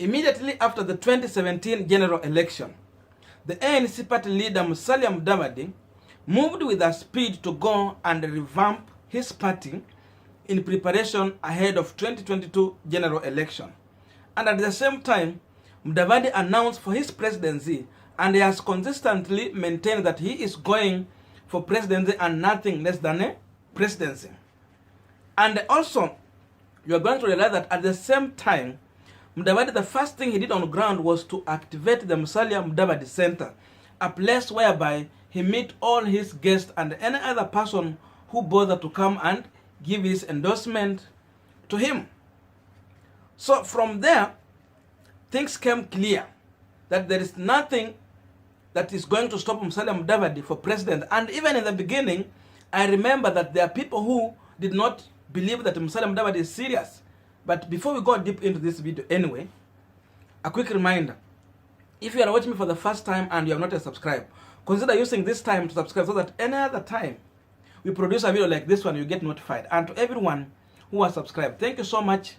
Immediately after the 2017 general election, the ANC party leader Musalia Mudavadi moved with a speed to go and revamp his party in preparation ahead of 2022 general election. And at the same time, Mudavadi announced for his presidency, and he has consistently maintained that he is going for presidency and nothing less than a presidency. And also, you are going to realize that at the same time, Mudavadi, the first thing he did on the ground was to activate the Musalia Mudavadi Center, a place whereby he meet all his guests and any other person who bother to come and give his endorsement to him. So from there, things came clear that there is nothing that is going to stop Musalia Mudavadi for president. And even in the beginning, I remember that there are people who did not believe that Musalia Mudavadi is serious. But before we go deep into this video anyway, a quick reminder. If you are watching me for the first time and you have not yet subscribed, consider using this time to subscribe so that any other time we produce a video like this one, you get notified. And to everyone who has subscribed, thank you so much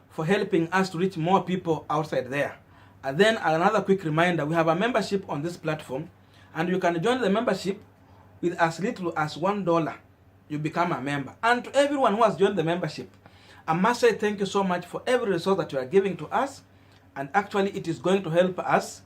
for helping us to reach more people outside there. And then another quick reminder, we have a membership on this platform, and you can join the membership with as little as $1. You become a member. And to everyone who has joined the membership, I must say thank you so much for every resource that you are giving to us. And actually it is going to help us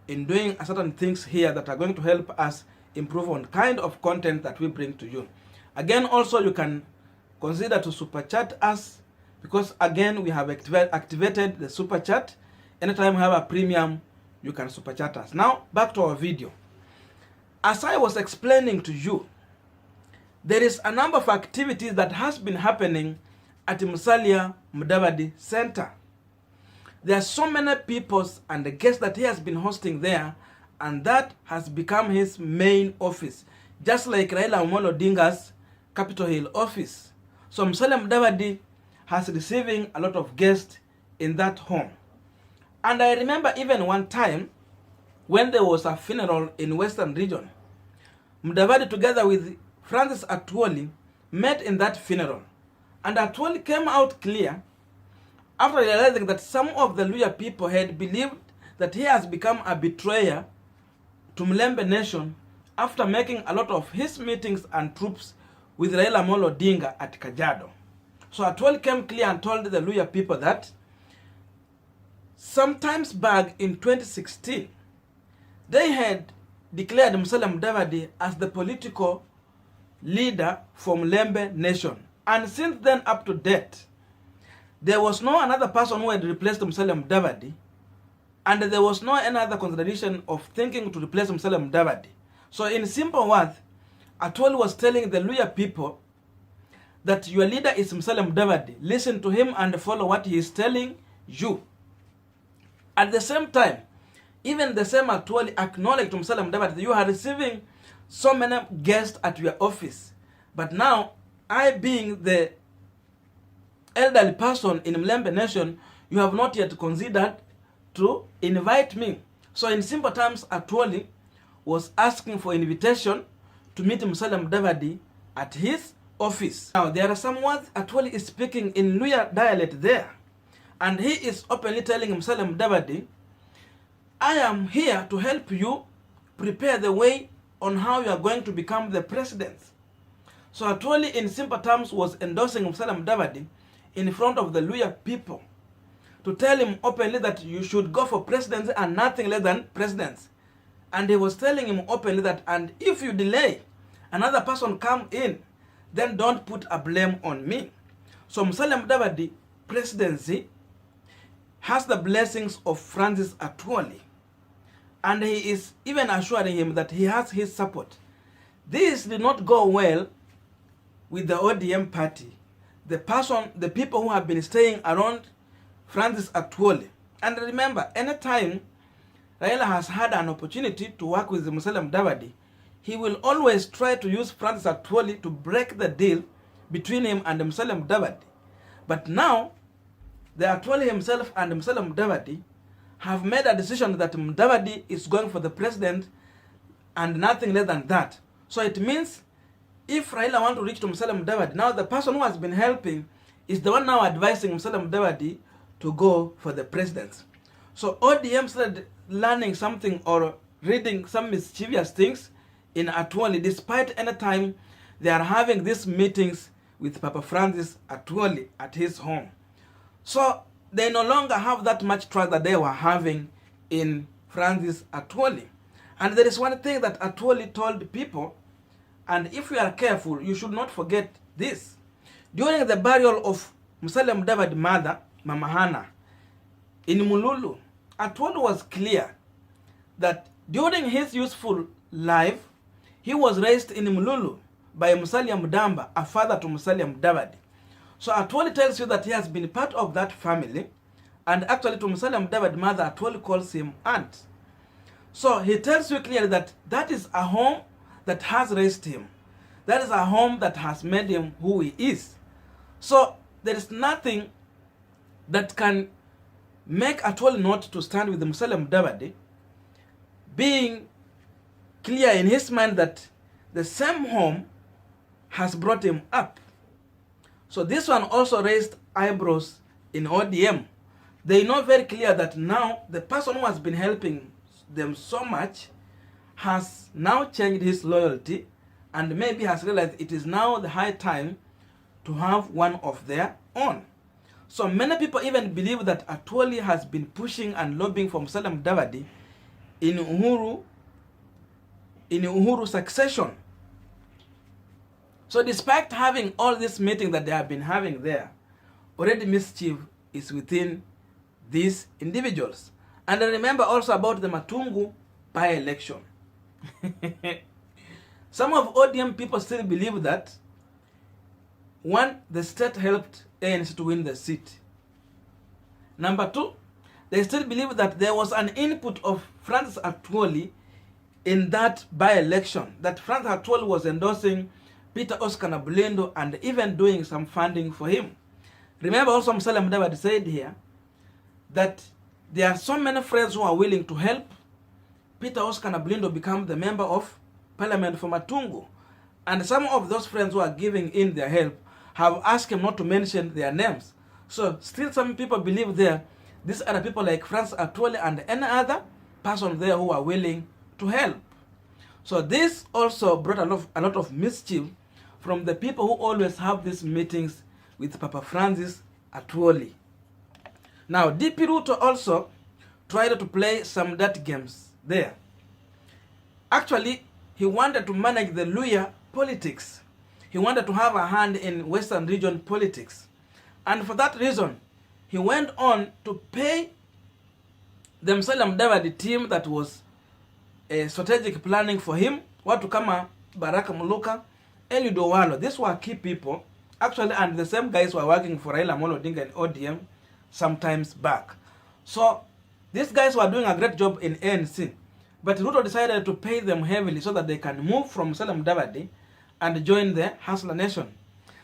in doing certain things here that are going to help us improve on kind of content that we bring to you. Again, also you can consider to super chat us, because again we have activated the super chat. Anytime we have a premium, you can super chat us. Now back to our video. As I was explaining to you, there is a number of activities that has been happening at Musalia Mudavadi Center. There are so many people and the guests that he has been hosting there, and that has become his main office, just like Raila Amolo Odinga's Capitol Hill office. So Musalia Mudavadi has receiving a lot of guests in that home. And I remember even one time when there was a funeral in Western region, Mudavadi together with Francis Atwoli met in that funeral. And Atwoli came out clear after realizing that some of the Luya people had believed that he has become a betrayer to Mlembe Nation after making a lot of his meetings and troops with Raila Amolo Odinga at Kajiado. So Atwoli came clear and told the Luya people that sometimes back in 2016, they had declared Musalia Mudavadi as the political leader for Mlembe Nation. And since then up to date, there was no another person who had replaced Musalia Mudavadi, and there was no any other consideration of thinking to replace Musalia Mudavadi. So in simple words, Atwoli was telling the Luya people that your leader is Musalia Mudavadi. Listen to him and follow what he is telling you. At the same time, even the same Atwoli acknowledged to Musalia Mudavadi that you are receiving so many guests at your office. But now, I being the elderly person in Mlembe Nation, you have not yet considered to invite me. So in simple terms, Atwoli was asking for invitation to meet Musalia Mudavadi at his office. Now there are some words Atwoli is speaking in Luya dialect there. And he is openly telling Musalia Mudavadi, I am here to help you prepare the way on how you are going to become the president. So Atwoli in simple terms was endorsing Musalia Mudavadi in front of the Luya people to tell him openly that you should go for presidency and nothing less than presidency. And he was telling him openly that, and if you delay, another person come in, then don't put a blame on me. So Musalia Mudavadi presidency has the blessings of Francis Atwoli. And he is even assuring him that he has his support. This did not go well with the ODM party, the people who have been staying around Francis Atwoli. And remember, anytime Raila has had an opportunity to work with Musalia Mudavadi, he will always try to use Francis Atwoli to break the deal between him and Musalia Mudavadi. But now, the Atwoli himself and Musalia Mudavadi have made a decision that Mudavadi is going for the president and nothing less than that. So it means if Raila want to reach to Musalia Mudavadi, now the person who has been helping is the one now advising Musalia Mudavadi to go for the presidency. So ODM started learning something or reading some mischievous things in Atwoli, despite any time they are having these meetings with Papa Francis Atwoli at his home. So they no longer have that much trust that they were having in Francis Atwoli. And there is one thing that Atwoli told people, and if you are careful, you should not forget this. During the burial of Musalia Mudavadi mother, Mama Hannah, in Mululu, Atwoli was clear that during his useful life, he was raised in Mululu by Musalia Mudamba, a father to Musalia Mudavadi. So Atwoli tells you that he has been part of that family, and actually to Musalia Mudavadi mother, Atwoli calls him aunt. So he tells you clearly that that is a home that has raised him. That is a home that has made him who he is. So there is nothing that can make Atwoli not to stand with the Musalia Mudavadi, being clear in his mind that the same home has brought him up. So this one also raised eyebrows in ODM. They know very clear that now the person who has been helping them so much has now changed his loyalty and maybe has realized it is now the high time to have one of their own. So many people even believe that Atwoli has been pushing and lobbying for Musalia Mudavadi in Uhuru succession. So despite having all this meeting that they have been having there, already mischief is within these individuals. And remember also about the Matungu by-election. Some of ODM people still believe that, one, the state helped ANC to win the seat. Number two, they still believe that there was an input of Francis Atwoli in that by-election, that Francis Atwoli was endorsing Peter Oscar Nabulindo and even doing some funding for him. Remember also Musalia Mudavadi said here that there are so many friends who are willing to help Peter Oscar Nabulindo become the member of parliament for Matungu. And some of those friends who are giving in their help have asked him not to mention their names. So still some people believe there, these are the people like Francis Atwoli and any other person there who are willing to help. So this also brought a lot of mischief from the people who always have these meetings with Papa Francis Atwoli. Now, DP Ruto also tried to play some dirty games there. Actually, he wanted to manage the Luhya politics. He wanted to have a hand in Western region politics. And for that reason, he went on to pay the Musalia Mudavadi team that was strategic planning for him, watu kama Baraka Muluka, Eliud Owalo. These were key people, actually, and the same guys were working for Raila Amolo Odinga and ODM sometimes back. So these guys were doing a great job in ANC, but Ruto decided to pay them heavily so that they can move from Musalia Mudavadi and join the Hustler Nation.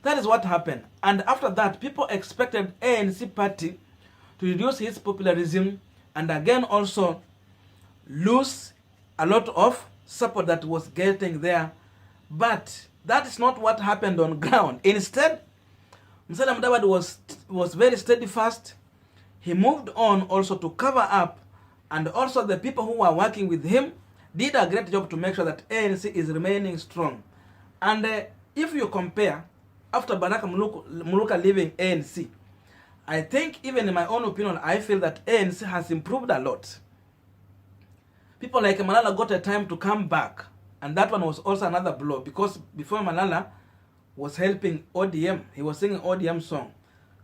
That is what happened. And after that, people expected ANC party to reduce his popularism and again also lose a lot of support that was getting there. But that is not what happened on ground. Instead, Musalia Mudavadi was very steadfast. He moved on also to cover up, and also the people who were working with him did a great job to make sure that ANC is remaining strong. And if you compare, after Baraka Muluka leaving ANC, I think even in my own opinion, I feel that ANC has improved a lot. People like Malala got a time to come back, and that one was also another blow, because before Malala was helping ODM, he was singing ODM song.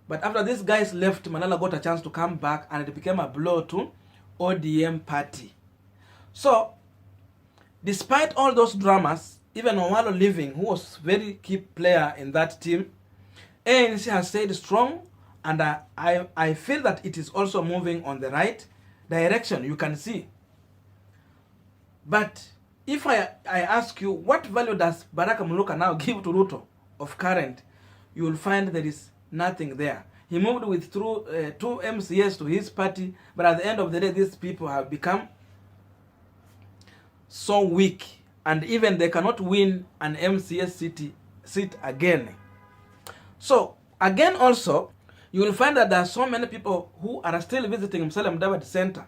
But after these guys left, Malala got a chance to come back, and it became a blow to ODM party. So, despite all those dramas, even Owalo leaving, who was very key player in that team, ANC has stayed strong, and I feel that it is also moving on the right direction, you can see. But if I ask you, what value does Baraka Muluka now give to Ruto of current, you will find there is nothing there. He moved with two MCS to his party, but at the end of the day, these people have become so weak, and even they cannot win an MCS seat again. So, again also, you will find that there are so many people who are still visiting Musalia Mudavadi Center.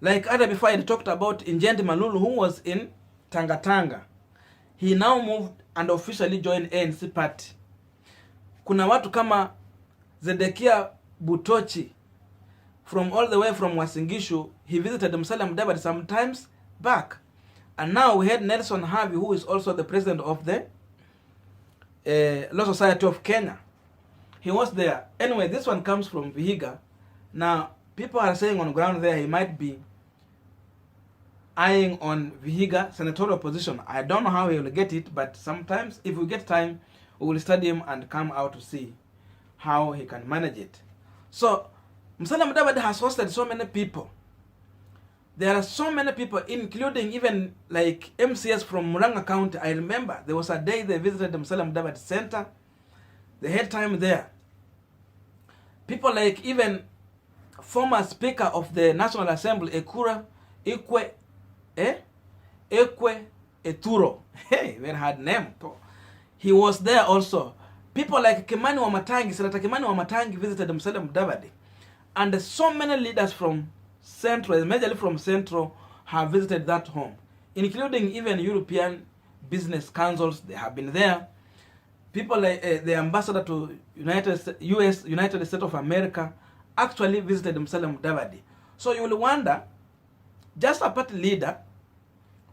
Like other before I talked about Injendi Malulu, who was in Tanga. He now moved and officially joined ANC party. Kuna watu kama Zedekia Butochi, from all the way from Wasingishu, he visited Musalia Mudavadi sometimes back. And now we had Nelson Havi, who is also the president of the Law Society of Kenya. He was there. Anyway, this one comes from Vihiga. Now, people are saying on ground there he might be eyeing on Vihiga senatorial position. I don't know how he will get it, but sometimes if we get time, we will study him and come out to see how he can manage it. So, Musalia Mudavadi has hosted so many people. There are so many people, including even like MCS from Muranga County. I remember there was a day they visited the Musalia Mudavadi Center. They had time there. People like even former Speaker of the National Assembly, Ekwe Eturo. Hey, very hard name. He was there also. People like Kimani Wamatangi, Senator Kimani Wamatangi visited Musalia Mudavadi. And so many leaders from Central, majorly from Central, have visited that home, including even European business councils. They have been there. People like the ambassador to United States of America actually visited Musalia Mudavadi. So you will wonder, just a party leader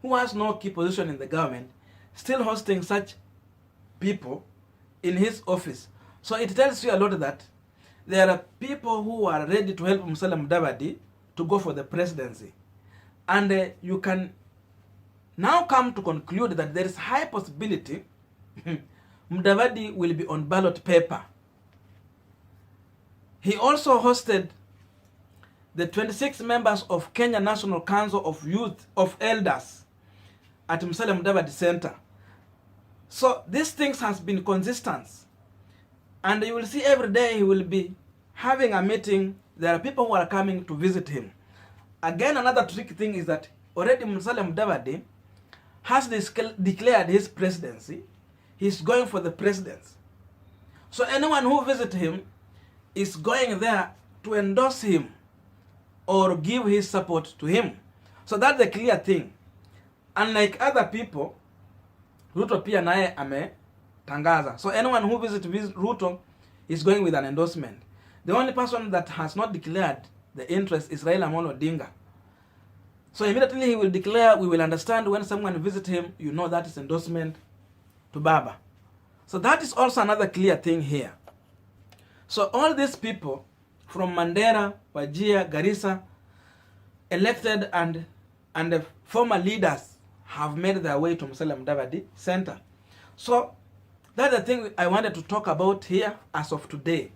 who has no key position in the government, still hosting such people in his office. So it tells you a lot that there are people who are ready to help Musalia Mudavadi to go for the presidency. And you can now come to conclude that there is high possibility Mudavadi will be on ballot paper. He also hosted the 26 members of Kenya National Council of Youth of Elders at Musalia Mudavadi Center. So these things has been consistent. And you will see every day he will be having a meeting. There are people who are coming to visit him. Again, another tricky thing is that already Musalia Mudavadi has declared his presidency. He's going for the presidency. So anyone who visits him is going there to endorse him or give his support to him. So that's the clear thing. Unlike other people, Ruto pia naye ametangaza. So anyone who visits Ruto is going with an endorsement. The only person that has not declared the interest is Raila Amolo Odinga. So immediately he will declare, we will understand when someone visits him, you know that is endorsement to Baba. So that is also another clear thing here. So all these people from Mandera, Wajir, Garissa, elected and the former leaders have made their way to Musalia Mudavadi Center. So that's the thing I wanted to talk about here as of today.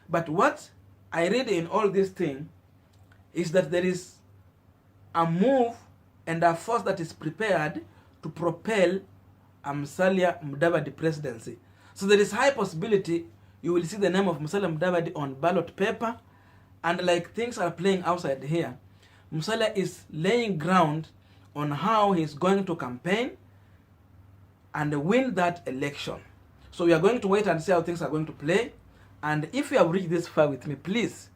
But what I read in all this thing is that there is a move and a force that is prepared to propel a Musalia Mudavadi presidency. So there is high possibility you will see the name of Musalia Mudavadi on ballot paper, and like things are playing outside here, Musalia is laying ground on how he's going to campaign and win that election. So we are going to wait and see how things are going to play. And if you have reached this far with me, please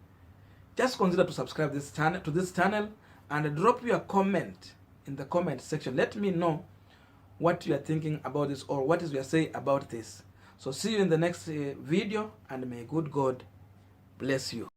just consider to subscribe to this channel and drop your comment in the comment section. Let me know what you are thinking about this or what is your say about this. So see you in the next video, and may good God bless you.